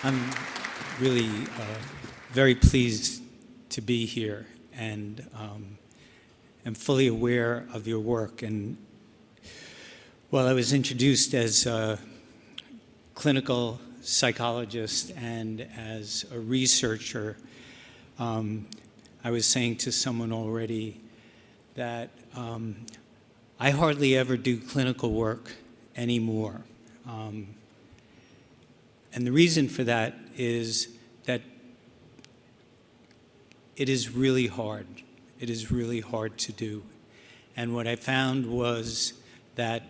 I'm really very pleased to be here, and am fully aware of your work. And while I was introduced as a clinical psychologist and as a researcher, I was saying to someone already that I hardly ever do clinical work anymore. And the reason for that is that it is really hard. It is really hard to do. And what I found was that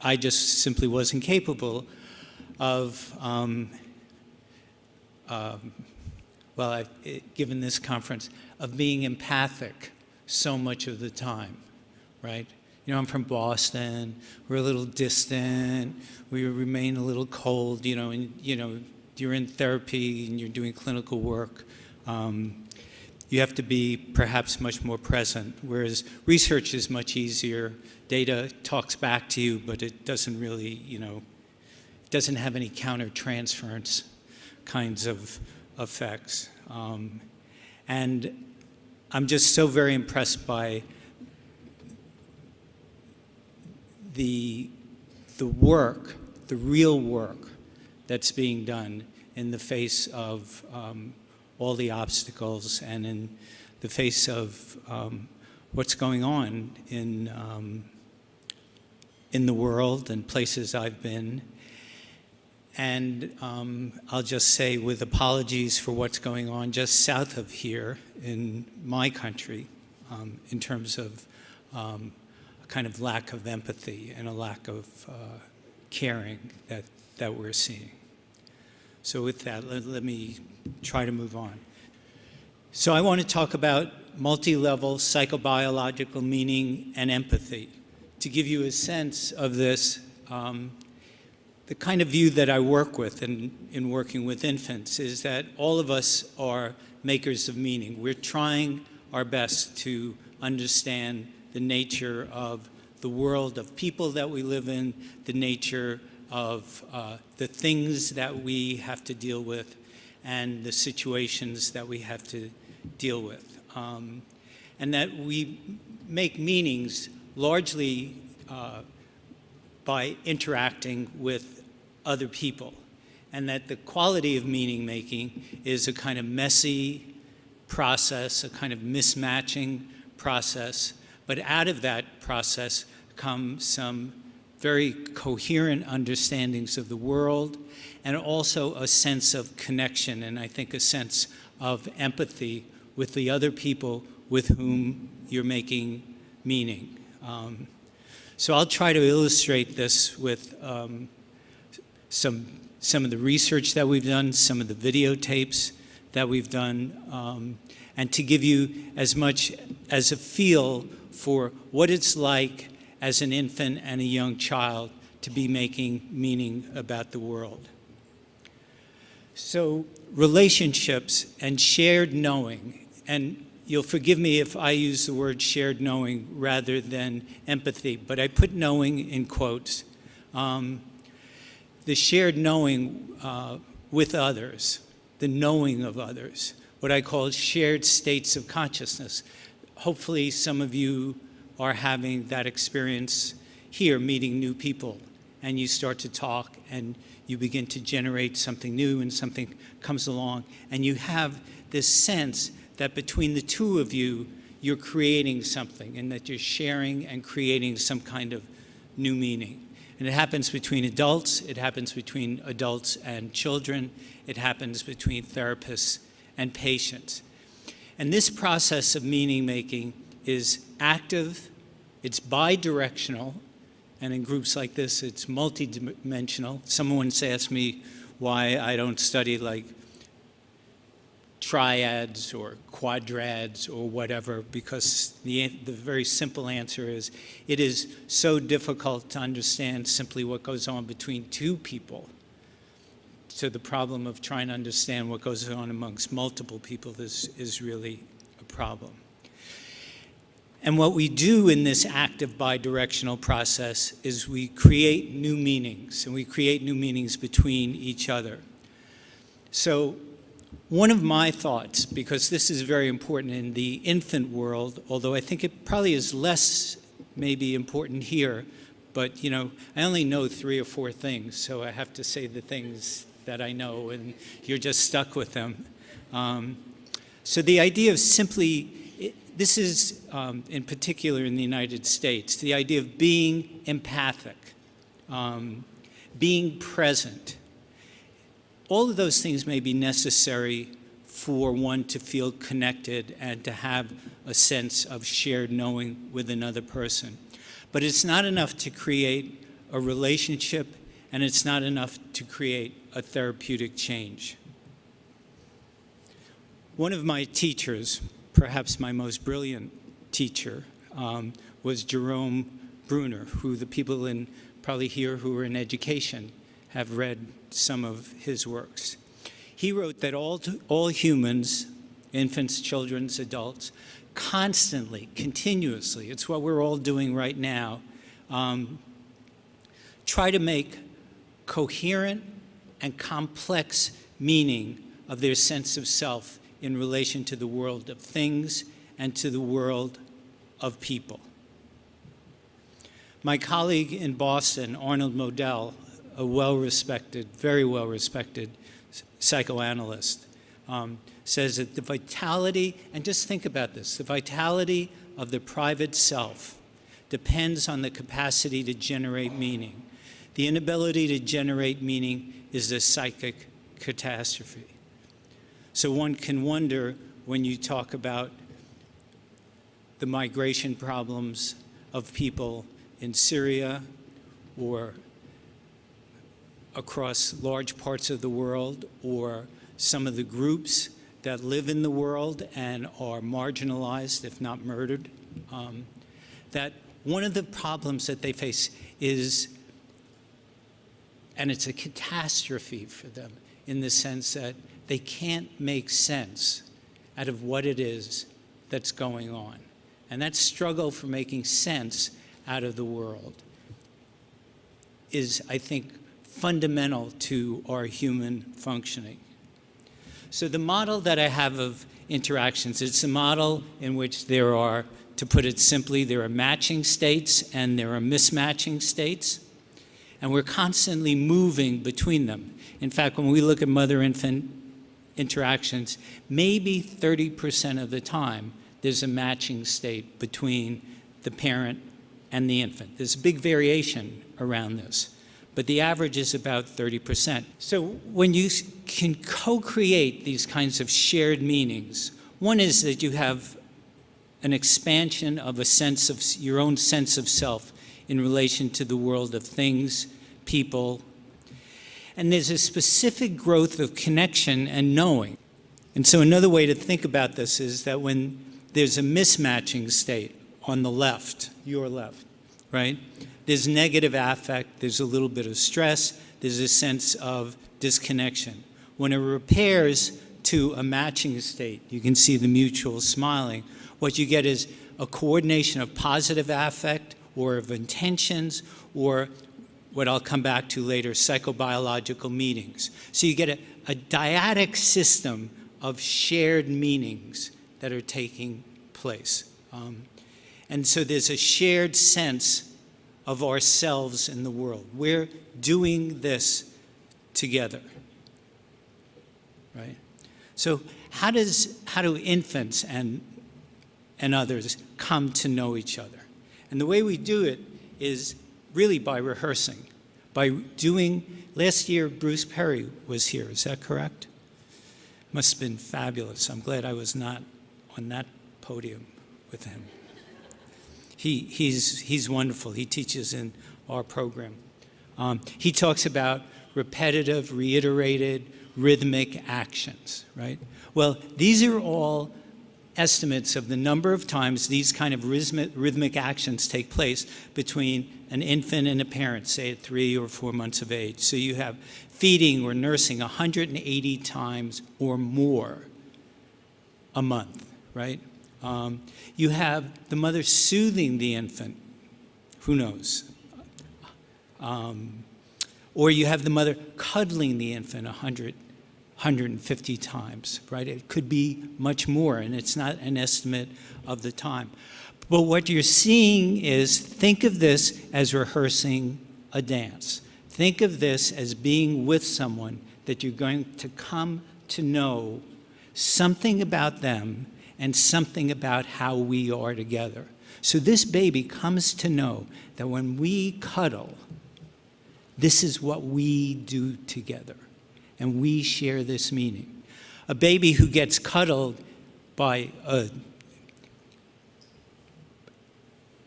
I just simply wasn't capable of, given this conference, of being empathic so much of the time, right? You know, I'm from Boston. We're a little distant. We remain a little cold, and, you're in therapy and you're doing clinical work. You have to be perhaps much more present, whereas research is much easier. Data talks back to you, but it doesn't really, it doesn't have any counter-transference kinds of effects. And I'm just so very impressed by the work, the real work that's being done in the face of all the obstacles and in the face of what's going on in the world and places I've been. And I'll just say, with apologies for what's going on just south of here in my country, in terms of a kind of lack of empathy and a lack of caring that we're seeing. So with that, let me try to move on. So I want to talk about multi-level psychobiological meaning and empathy. To give you a sense of this, the kind of view that I work with in working with infants is that all of us are makers of meaning. We're trying our best to understand the nature of the world of people that we live in, the nature of the things that we have to deal with, and the situations that we have to deal with. And that we make meanings largely by interacting with other people. And that the quality of meaning making is a kind of messy process, a kind of mismatching process. But out of that process come some very coherent understandings of the world, and also a sense of connection, and I think a sense of empathy with the other people with whom you're making meaning. So I'll try to illustrate this with some of the research that we've done, some of the videotapes that we've done, and to give you as much as a feel for what it's like as an infant and a young child to be making meaning about the world. So relationships and shared knowing, and you'll forgive me if I use the word shared knowing rather than empathy, but I put knowing in quotes. The shared knowing with others, the knowing of others, what I call shared states of consciousness. Hopefully some of you are having that experience here, meeting new people, and you start to talk and you begin to generate something new and something comes along, and you have this sense that between the two of you, you're creating something and that you're sharing and creating some kind of new meaning. And it happens between adults, it happens between adults and children, it happens between therapists and patients. And this process of meaning making is active, it's bi-directional, and in groups like this, it's multidimensional. Someone once asked me why I don't study like triads or quadrads or whatever, because the very simple answer is it is so difficult to understand simply what goes on between two people. So the problem of trying to understand what goes on amongst multiple people is really a problem. And what we do in this active bidirectional process is we create new meanings, and we create new meanings between each other. So one of my thoughts, because this is very important in the infant world, although I think it probably is less maybe important here, but you know, I only know 3 or 4 things, so I have to say the things that I know, and you're just stuck with them. So the idea of simply, this is in particular in the United States, the idea of being empathic, being present. All of those things may be necessary for one to feel connected and to have a sense of shared knowing with another person. But it's not enough to create a relationship, and it's not enough to create a therapeutic change. One of my teachers, perhaps my most brilliant teacher, was Jerome Bruner, who the people in probably here who are in education have read some of his works. He wrote that all humans, infants, children, adults, constantly, continuously, it's what we're all doing right now, try to make coherent and complex meaning of their sense of self in relation to the world of things and to the world of people. My colleague in Boston, Arnold Modell, a well-respected, very well-respected psychoanalyst, says that the vitality, and just think about this, the vitality of the private self depends on the capacity to generate meaning. The inability to generate meaning is a psychic catastrophe. So one can wonder when you talk about the migration problems of people in Syria or across large parts of the world, or some of the groups that live in the world and are marginalized, if not murdered, that one of the problems that they face is, and it's a catastrophe for them in the sense that they can't make sense out of what it is that's going on. And that struggle for making sense out of the world is, I think, fundamental to our human functioning. So the model that I have of interactions, it's a model in which there are, to put it simply, there are matching states and there are mismatching states, and we're constantly moving between them. In fact, when we look at mother-infant interactions, maybe 30% of the time there's a matching state between the parent and the infant. There's a big variation around this, but the average is about 30%. So when you can co-create these kinds of shared meanings, one is that you have an expansion of a sense of your own sense of self in relation to the world of things, people, and there's a specific growth of connection and knowing. And so another way to think about this is that when there's a mismatching state on the left, your left, right? There's negative affect, there's a little bit of stress, there's a sense of disconnection. When it repairs to a matching state, you can see the mutual smiling, what you get is a coordination of positive affect or of intentions or what I'll come back to later, psychobiological meanings. So you get a dyadic system of shared meanings that are taking place. And so there's a shared sense of ourselves in the world. We're doing this together, right? So how do infants and others come to know each other? And the way we do it is really by rehearsing, by doing, last year Bruce Perry was here, is that correct? Must have been fabulous. I'm glad I was not on that podium with him. He's wonderful. He teaches in our program. He talks about repetitive, reiterated, rhythmic actions, right? Well, these are all estimates of the number of times these kind of rhythmic actions take place between an infant and a parent, say at 3 or 4 months of age. So you have feeding or nursing 180 times or more a month, right? You have the mother soothing the infant. Who knows? Or you have the mother cuddling the infant 150 times, right? It could be much more, and it's not an estimate of the time. But what you're seeing is, think of this as rehearsing a dance. Think of this as being with someone that you're going to come to know something about them and something about how we are together. So this baby comes to know that when we cuddle, this is what we do together, and we share this meaning. A baby who gets cuddled by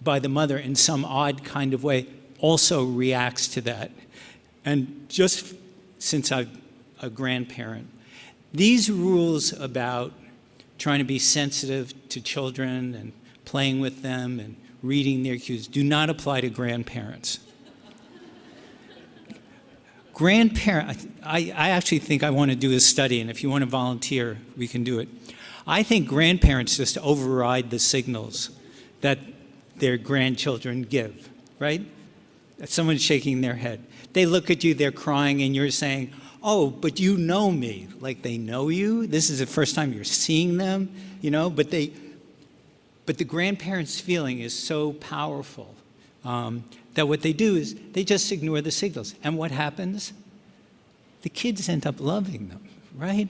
the mother in some odd kind of way also reacts to that. And just since I'm a grandparent, these rules about trying to be sensitive to children and playing with them and reading their cues do not apply to grandparents. I actually think I want to do a study, and if you want to volunteer, we can do it. I think grandparents just override the signals that their grandchildren give, right? Someone's shaking their head. They look at you, they're crying, and you're saying, oh, but you know me. Like they know you. This is the first time you're seeing them, you know, but the grandparents' feeling is so powerful that what they do is they just ignore the signals. And what happens? The kids end up loving them, right?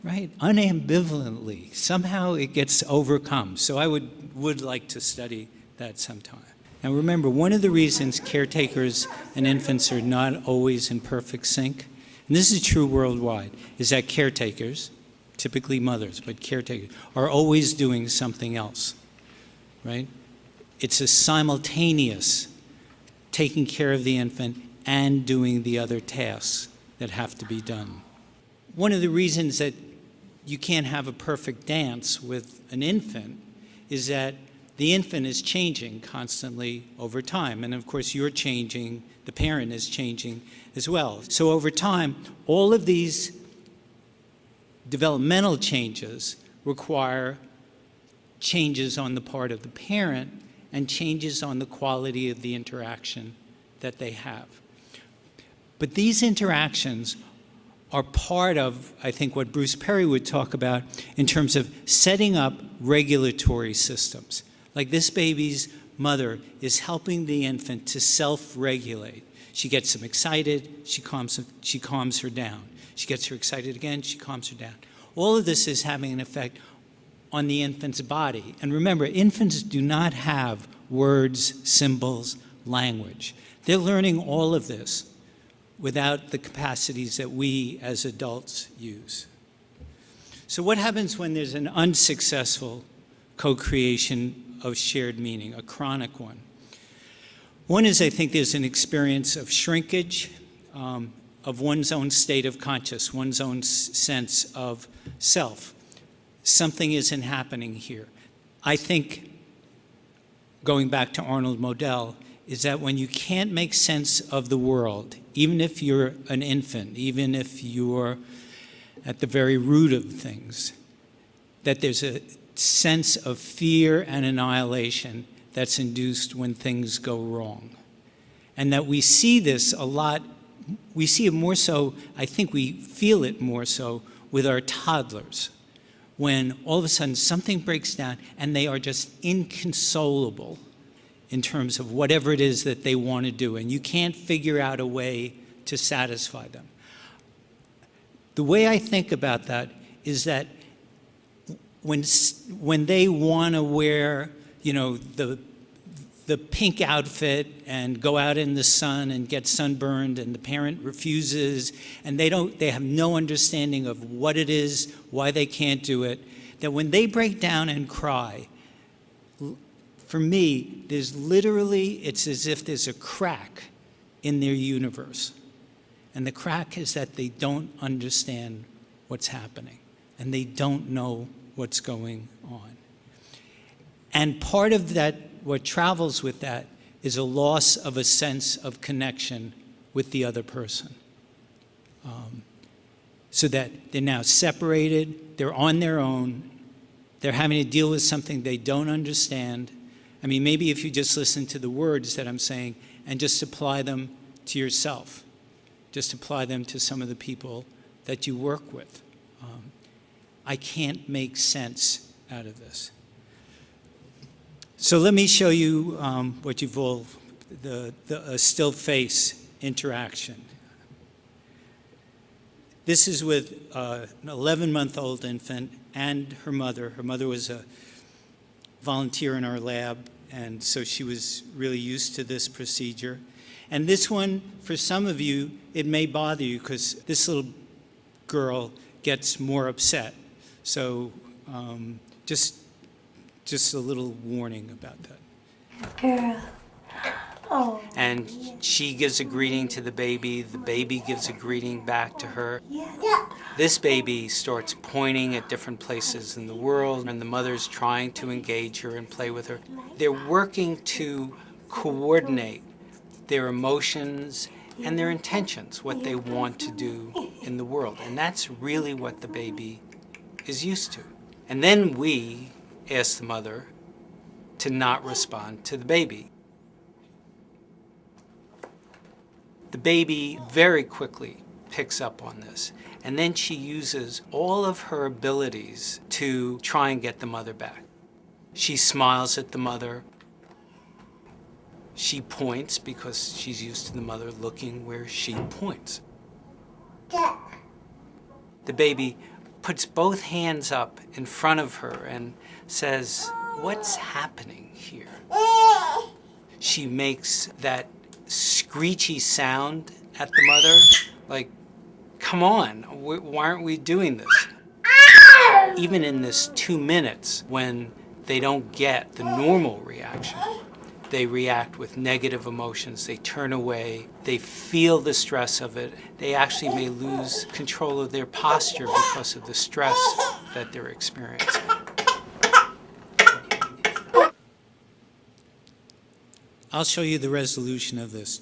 Right? Unambivalently. Somehow it gets overcome. So I would like to study that sometime. Now remember, one of the reasons caretakers and infants are not always in perfect sync, and this is true worldwide, is that caretakers, typically mothers, but caretakers, are always doing something else, right? It's a simultaneous taking care of the infant and doing the other tasks that have to be done. One of the reasons that you can't have a perfect dance with an infant is that the infant is changing constantly over time. And of course, you're changing, the parent is changing as well. So over time, all of these developmental changes require changes on the part of the parent and changes on the quality of the interaction that they have. But these interactions are part of, I think, what Bruce Perry would talk about in terms of setting up regulatory systems. Like this baby's mother is helping the infant to self-regulate. She gets them excited, she calms her down. She gets her excited again, she calms her down. All of this is having an effect on the infant's body. And remember, infants do not have words, symbols, language. They're learning all of this without the capacities that we as adults use. So what happens when there's an unsuccessful co-creation of shared meaning, a chronic one? One is, I think, there's an experience of shrinkage of one's own state of conscious, one's own sense of self. Something isn't happening here. I think, going back to Arnold Modell, is that when you can't make sense of the world, even if you're an infant, even if you're at the very root of things, that there's a sense of fear and annihilation that's induced when things go wrong. And that we see this a lot, we see it more so, I think we feel it more so with our toddlers, when all of a sudden something breaks down and they are just inconsolable in terms of whatever it is that they want to do, and you can't figure out a way to satisfy them. The way I think about that is that when they want to wear, you know, the pink outfit and go out in the sun and get sunburned, and the parent refuses, and they have no understanding of what it is, why they can't do it, that when they break down and cry, for me, it's as if there's a crack in their universe. And the crack is that they don't understand what's happening, and they don't know what's going on. And part of that, what travels with that, is a loss of a sense of connection with the other person. So that they're now separated, they're on their own, They're having to deal with something they don't understand. I mean, maybe if you just listen to the words that I'm saying and just apply them to yourself, just apply them to some of the people that you work with. I can't make sense out of this. So let me show you what you've all, a still face interaction. This is with an 11-month-old infant and her mother. Her mother was a volunteer in our lab, and so she was really used to this procedure. And this one, for some of you, it may bother you because this little girl gets more upset. So just a little warning about that. Girl. Oh. And she gives a greeting to the baby gives a greeting back to her. Yeah. This baby starts pointing at different places in the world, and the mother's trying to engage her and play with her. They're working to coordinate their emotions and their intentions, what they want to do in the world. And that's really what the baby is used to. And then we ask the mother to not respond to the baby. The baby very quickly picks up on this, and then she uses all of her abilities to try and get the mother back. She smiles at the mother. She points because she's used to the mother looking where she points. The baby puts both hands up in front of her and says, "What's happening here?" She makes that screechy sound at the mother, like, come on, why aren't we doing this? Even in this 2 minutes, when they don't get the normal reaction, they react with negative emotions, they turn away, they feel the stress of it, they actually may lose control of their posture because of the stress that they're experiencing. I'll show you the resolution of this,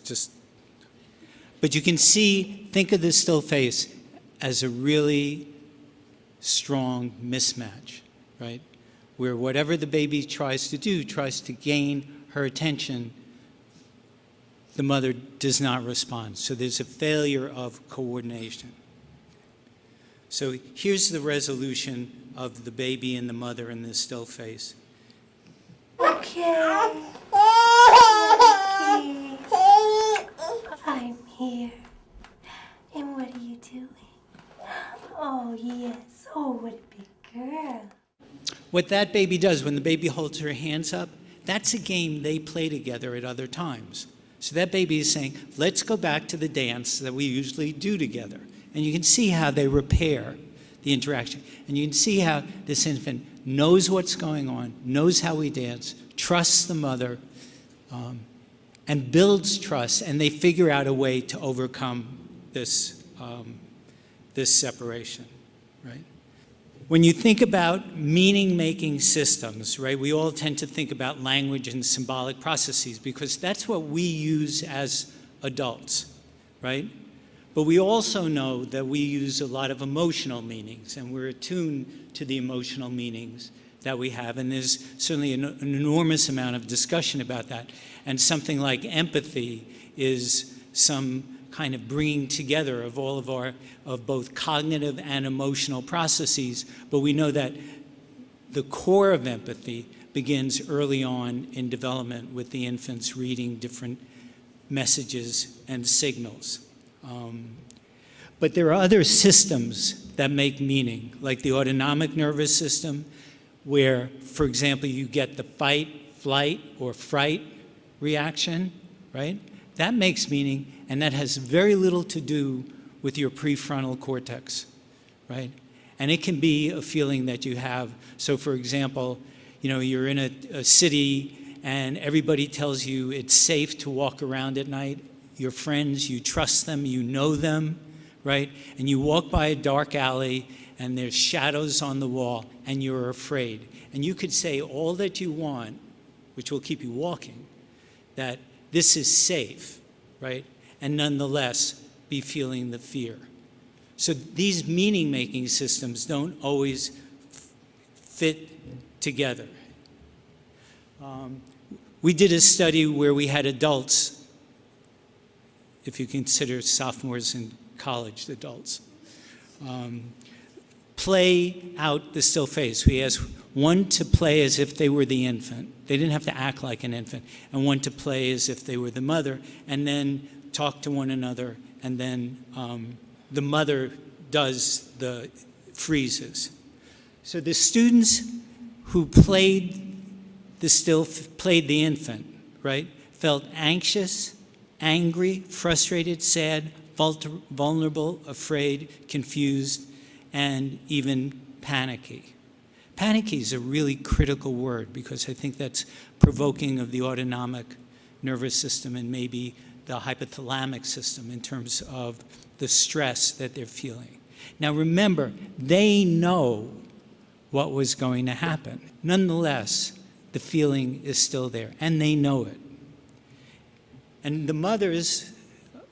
but you can see, think of this still face as a really strong mismatch, right? Where whatever the baby tries to do, tries to gain her attention, the mother does not respond. So there's a failure of coordination. So here's the resolution of the baby and the mother in this still face. Okay. I'm here. And what are you doing? Oh, yes. Oh, what a big girl. What that baby does when the baby holds her hands up, that's a game they play together at other times. So that baby is saying, let's go back to the dance that we usually do together. And you can see how they repair the interaction. And you can see how this infant knows what's going on, knows how we dance, trusts the mother, and builds trust, and they figure out a way to overcome this separation, right? When you think about meaning-making systems, right, we all tend to think about language and symbolic processes because that's what we use as adults, right? But we also know that we use a lot of emotional meanings, and we're attuned to the emotional meanings that we have, and there's certainly an enormous amount of discussion about that. And something like empathy is some kind of bringing together of all of both cognitive and emotional processes, but we know that the core of empathy begins early on in development with the infants reading different messages and signals. But there are other systems that make meaning, like the autonomic nervous system, where, for example, you get the fight, flight, or fright reaction, right? That makes meaning, and that has very little to do with your prefrontal cortex, right? And it can be a feeling that you have. So, for example, you're in a city and everybody tells you it's safe to walk around at night. Your friends, you trust them, you know them, right? And you walk by a dark alley and there's shadows on the wall and you're afraid. And you could say all that you want, which will keep you walking, that this is safe, right? And nonetheless, be feeling the fear. So these meaning-making systems don't always fit together. We did a study where we had adults, if you consider sophomores in college, adults, play out the still phase. We asked one to play as if they were the infant. They didn't have to act like an infant. And one to play as if they were the mother, and then talk to one another, and then the mother does the freezes. So the students who played the infant, right, felt anxious, angry, frustrated, sad, vulnerable, afraid, confused, and even panicky. Panicky is a really critical word because I think that's provoking of the autonomic nervous system and maybe the hypothalamic system in terms of the stress that they're feeling. Now remember, they know what was going to happen. Nonetheless, the feeling is still there, and they know it. And the mothers,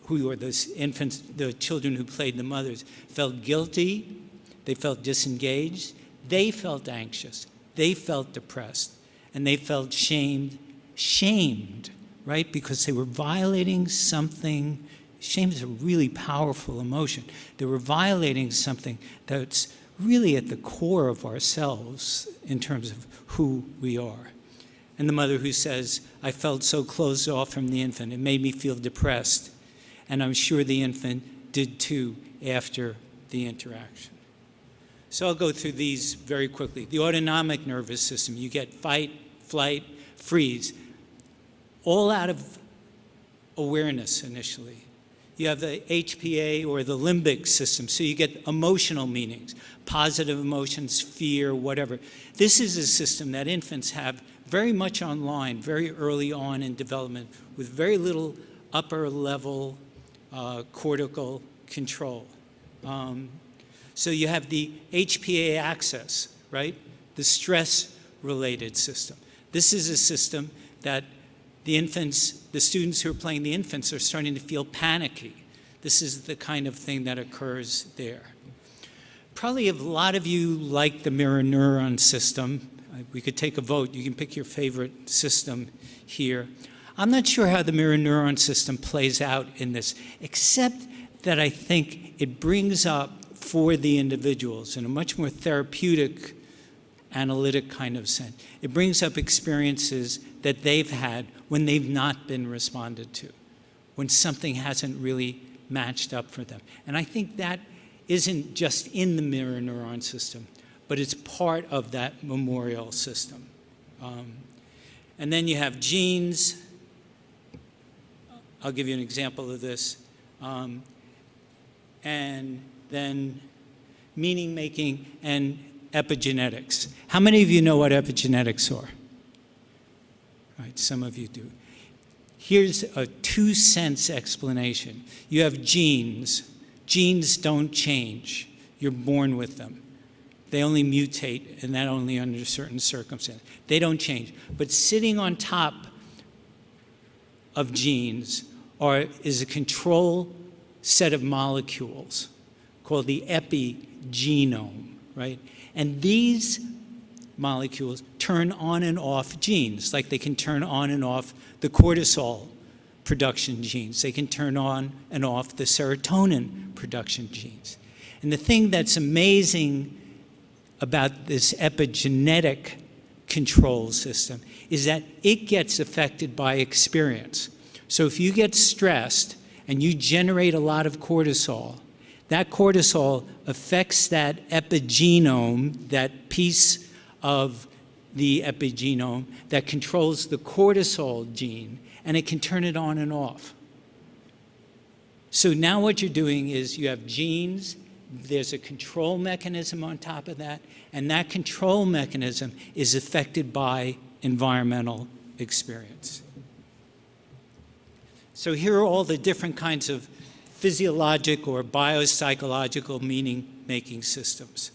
who were the infants, the children who played the mothers, felt guilty, they felt disengaged, they felt anxious, they felt depressed, and they felt shamed, right? Because they were violating something. Shame is a really powerful emotion. They were violating something that's really at the core of ourselves in terms of who we are. And the mother who says, I felt so closed off from the infant, it made me feel depressed. And I'm sure the infant did too after the interaction. So I'll go through these very quickly. The autonomic nervous system, you get fight, flight, freeze, all out of awareness initially. You have the HPA or the limbic system, so you get emotional meanings, positive emotions, fear, whatever. This is a system that infants have very much online, very early on in development, with very little upper level cortical control. So you have the HPA axis, right? The stress-related system. This is a system that the students who are playing the infants are starting to feel panicky. This is the kind of thing that occurs there. Probably a lot of you like the mirror neuron system. We could take a vote. You can pick your favorite system here. I'm not sure how the mirror neuron system plays out in this, except that I think it brings up for the individuals in a much more therapeutic, analytic kind of sense. It brings up experiences that they've had when they've not been responded to, when something hasn't really matched up for them. And I think that isn't just in the mirror neuron system, but it's part of that memorial system. And then you have genes. I'll give you an example of this. And then meaning making and epigenetics. How many of you know what epigenetics are? Right, some of you do. Here's a 2-sense explanation. You have genes. Genes don't change. You're born with them. They only mutate, and that only under certain circumstances. They don't change. But sitting on top of genes is a control set of molecules called the epigenome, right? And these molecules turn on and off genes, like they can turn on and off the cortisol production genes. They can turn on and off the serotonin production genes. And the thing that's amazing about this epigenetic control system is that it gets affected by experience. So if you get stressed and you generate a lot of cortisol, that cortisol affects that epigenome, that piece of the epigenome that controls the cortisol gene, and it can turn it on and off. So now what you're doing is you have genes, there's a control mechanism on top of that, and that control mechanism is affected by environmental experience. So here are all the different kinds of physiologic or biopsychological meaning-making systems.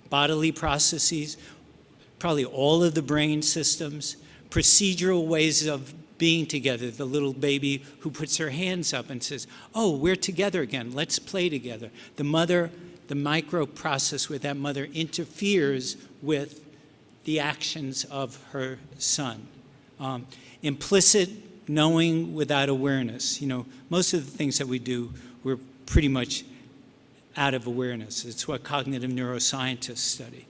Bodily processes, probably all of the brain systems, procedural ways of being together, the little baby who puts her hands up and says, oh, we're together again, let's play together. The micro process where that mother interferes with the actions of her son. Implicit knowing without awareness. Most of the things that we do, we're pretty much out of awareness. It's what cognitive neuroscientists study.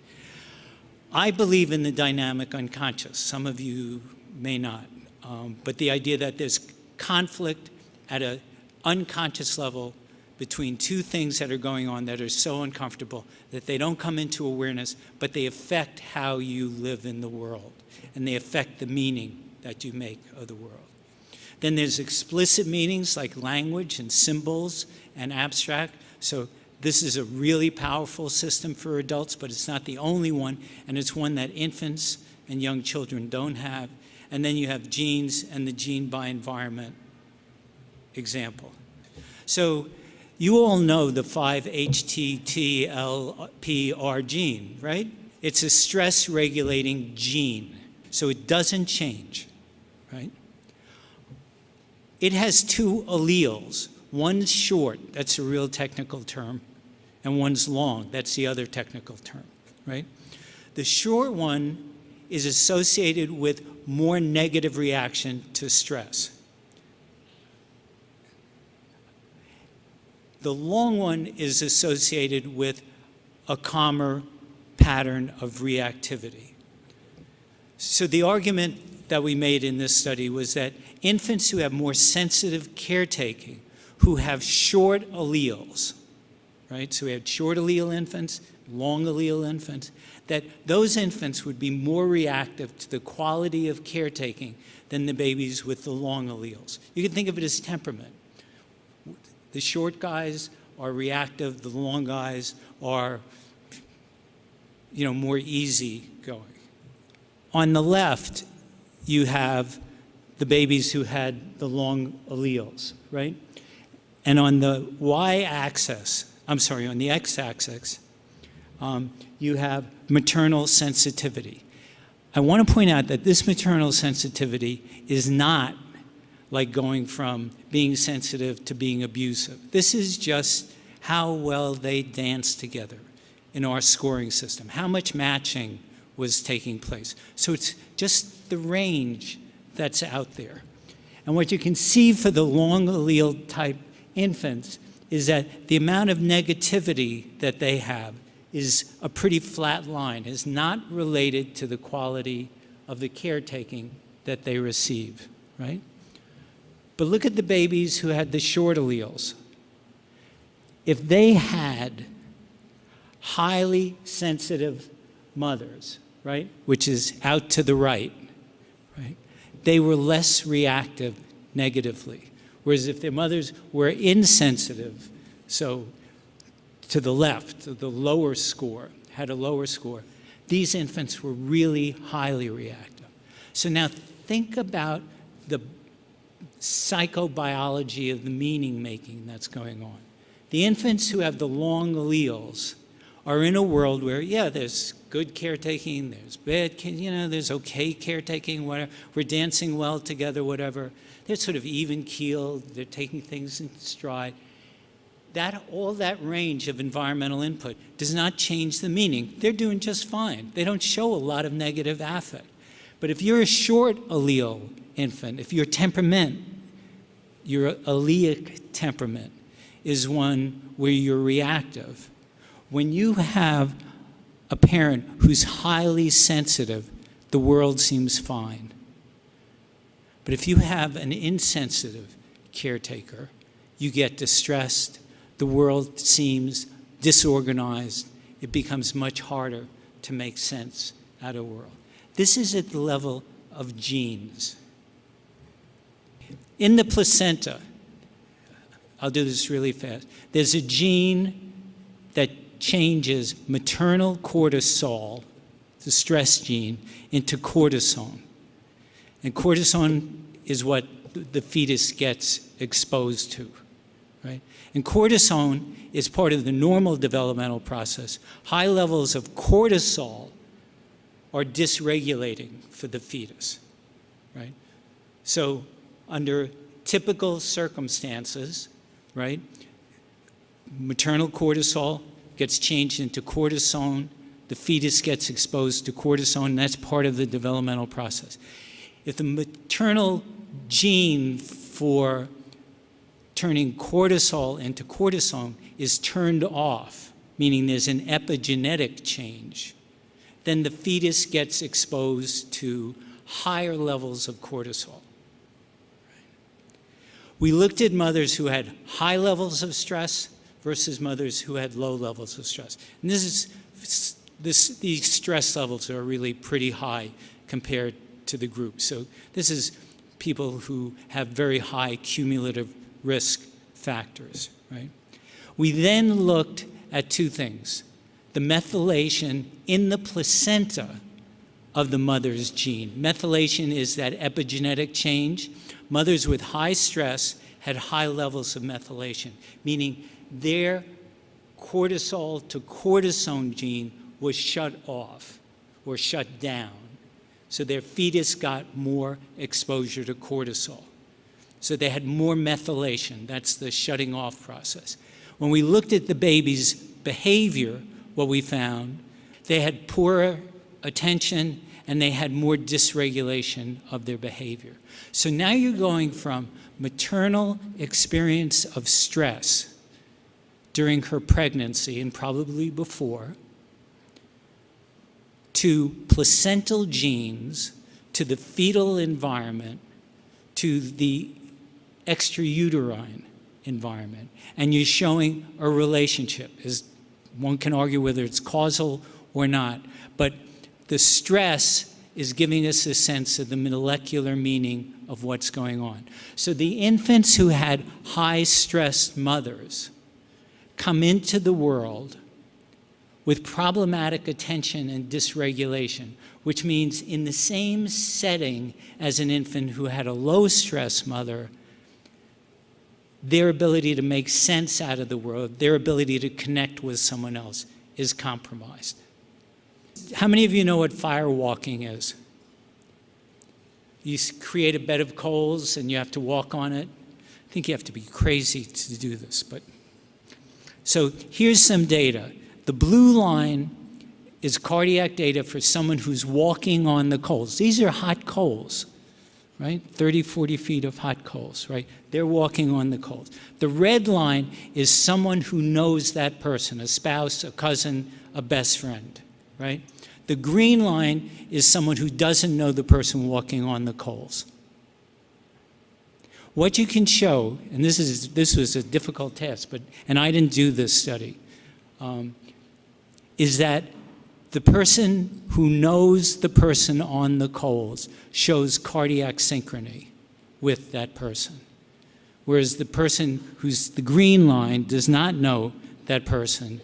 I believe in the dynamic unconscious. Some of you may not. But the idea that there's conflict at an unconscious level between two things that are going on that are so uncomfortable that they don't come into awareness, but they affect how you live in the world, and they affect the meaning that you make of the world. Then there's explicit meanings like language and symbols and abstract. So this is a really powerful system for adults, but it's not the only one, and it's one that infants and young children don't have. And then you have genes and the gene by environment example. So you all know the 5-HTTLPR gene, right? It's a stress-regulating gene, so it doesn't change, right? It has two alleles. One's short, that's a real technical term, and one's long, that's the other technical term, right? The short one is associated with more negative reaction to stress. The long one is associated with a calmer pattern of reactivity. So the argument that we made in this study was that infants who have more sensitive caretaking, who have short alleles, right? So we had short allele infants, long allele infants, that those infants would be more reactive to the quality of caretaking than the babies with the long alleles. You can think of it as temperament. The short guys are reactive, the long guys are, more easygoing. On the left, you have the babies who had the long alleles, right? And on the y-axis, on the x-axis, you have maternal sensitivity. I want to point out that this maternal sensitivity is not like going from being sensitive to being abusive. This is just how well they dance together in our scoring system, how much matching was taking place. So it's just the range that's out there. And what you can see for the long allele type infants is that the amount of negativity that they have is a pretty flat line, is not related to the quality of the caretaking that they receive, right? But look at the babies who had the short alleles. If they had highly sensitive mothers, right, which is out to the right, they were less reactive negatively. Whereas if their mothers were insensitive, so to the left, the lower score, had a lower score, these infants were really highly reactive. So now think about the psychobiology of the meaning making that's going on. The infants who have the long alleles are in a world where, there's good caretaking, there's bad, there's okay caretaking, whatever. We're dancing well together, whatever. They're sort of even-keeled, they're taking things in stride. All that range of environmental input does not change the meaning. They're doing just fine. They don't show a lot of negative affect. But if you're a short allele infant, if your temperament, your allelic temperament, is one where you're reactive, when you have a parent who's highly sensitive, the world seems fine. But if you have an insensitive caretaker, you get distressed, the world seems disorganized, it becomes much harder to make sense out of the world. This is at the level of genes. In the placenta, I'll do this really fast, there's a gene that changes maternal cortisol, the stress gene, into cortisone. And cortisone is what the fetus gets exposed to, right? And cortisone is part of the normal developmental process. High levels of cortisol are dysregulating for the fetus, right? So under typical circumstances, right, maternal cortisol gets changed into cortisone, the fetus gets exposed to cortisone, and that's part of the developmental process. If the maternal gene for turning cortisol into cortisone is turned off, meaning there's an epigenetic change, then the fetus gets exposed to higher levels of cortisol. We looked at mothers who had high levels of stress versus mothers who had low levels of stress. And these stress levels are really pretty high compared to the group. So this is people who have very high cumulative risk factors, right? We then looked at two things: the methylation in the placenta of the mother's gene. Methylation is that epigenetic change. Mothers with high stress had high levels of methylation, meaning their cortisol to cortisone gene was shut off or shut down. So their fetus got more exposure to cortisol. So they had more methylation. That's the shutting off process. When we looked at the baby's behavior, what we found, they had poorer attention and they had more dysregulation of their behavior. So now you're going from maternal experience of stress during her pregnancy and probably before, to placental genes, to the fetal environment, to the extrauterine environment. And you're showing a relationship. As one can argue whether it's causal or not, but the stress is giving us a sense of the molecular meaning of what's going on. So the infants who had high-stressed mothers come into the world with problematic attention and dysregulation, which means in the same setting as an infant who had a low-stress mother, their ability to make sense out of the world, their ability to connect with someone else is compromised. How many of you know what firewalking is? You create a bed of coals and you have to walk on it. I think you have to be crazy to do this, but. So here's some data. The blue line is cardiac data for someone who's walking on the coals. These are hot coals, right? 30, 40 feet of hot coals, right? They're walking on the coals. The red line is someone who knows that person, a spouse, a cousin, a best friend, right? The green line is someone who doesn't know the person walking on the coals. What you can show, and this was a difficult test, and I didn't do this study, is that the person who knows the person on the coals shows cardiac synchrony with that person, whereas the person who's the green line does not know that person,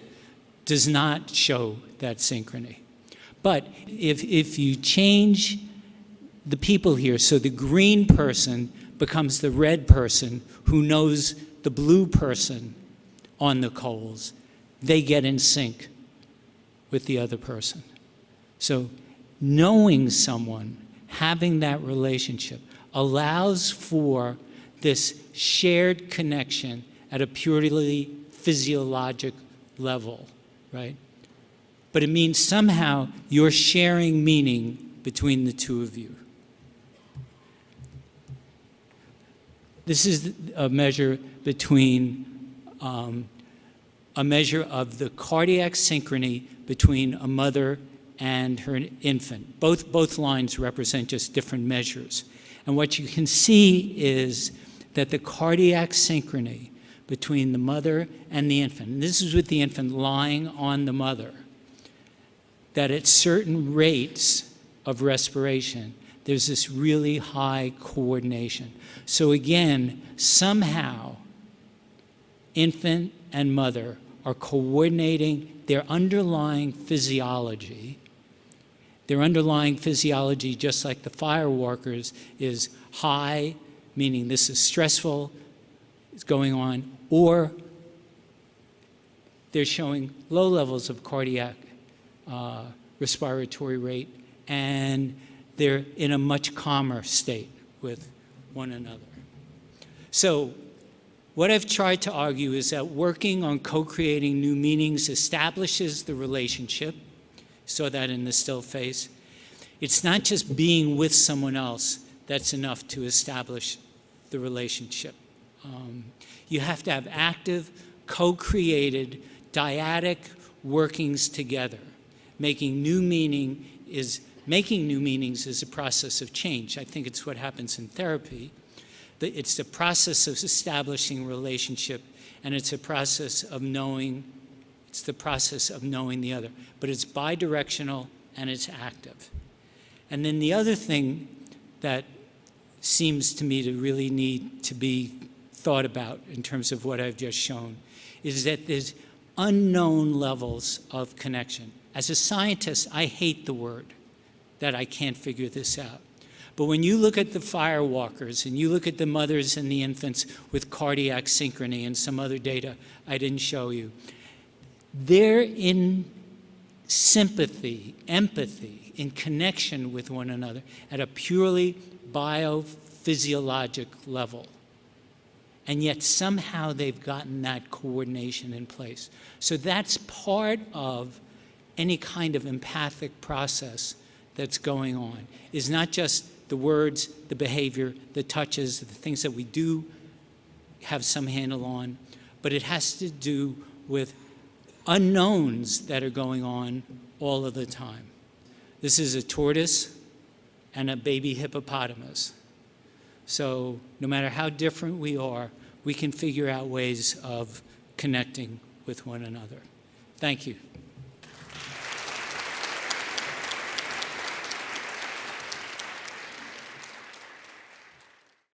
does not show that synchrony. But if you change the people here, so the green person becomes the red person who knows the blue person on the coals, they get in sync with the other person. So knowing someone, having that relationship, allows for this shared connection at a purely physiologic level, right? But it means somehow you're sharing meaning between the two of you. This is a measure between, a measure of the cardiac synchrony between a mother and her infant. Both lines represent just different measures. And what you can see is that the cardiac synchrony between the mother and the infant, and this is with the infant lying on the mother, that at certain rates of respiration, there's this really high coordination. So again, somehow, infant and mother are coordinating their underlying physiology. Their underlying physiology, just like the firewalkers, is high, meaning this is stressful, it's going on, or they're showing low levels of cardiac respiratory rate, and they're in a much calmer state with one another. So what I've tried to argue is that working on co-creating new meanings establishes the relationship Saw that in the still face. It's not just being with someone else that's enough to establish the relationship. You have to have active, co-created, dyadic workings together. Making new meanings is a process of change. I think it's what happens in therapy. It's the process of establishing relationship, and it's a process of knowing. It's the process of knowing the other, but it's bidirectional and it's active. And then the other thing that seems to me to really need to be thought about in terms of what I've just shown is that there's unknown levels of connection. As a scientist, I hate the word that I can't figure this out. But when you look at the firewalkers and you look at the mothers and the infants with cardiac synchrony and some other data I didn't show you, they're in sympathy, empathy, in connection with one another at a purely biophysiologic level. And yet somehow they've gotten that coordination in place. So that's part of any kind of empathic process that's going on, is not just the words, the behavior, the touches, the things that we do have some handle on, but it has to do with unknowns that are going on all of the time. This is a tortoise and a baby hippopotamus. So no matter how different we are, we can figure out ways of connecting with one another. Thank you.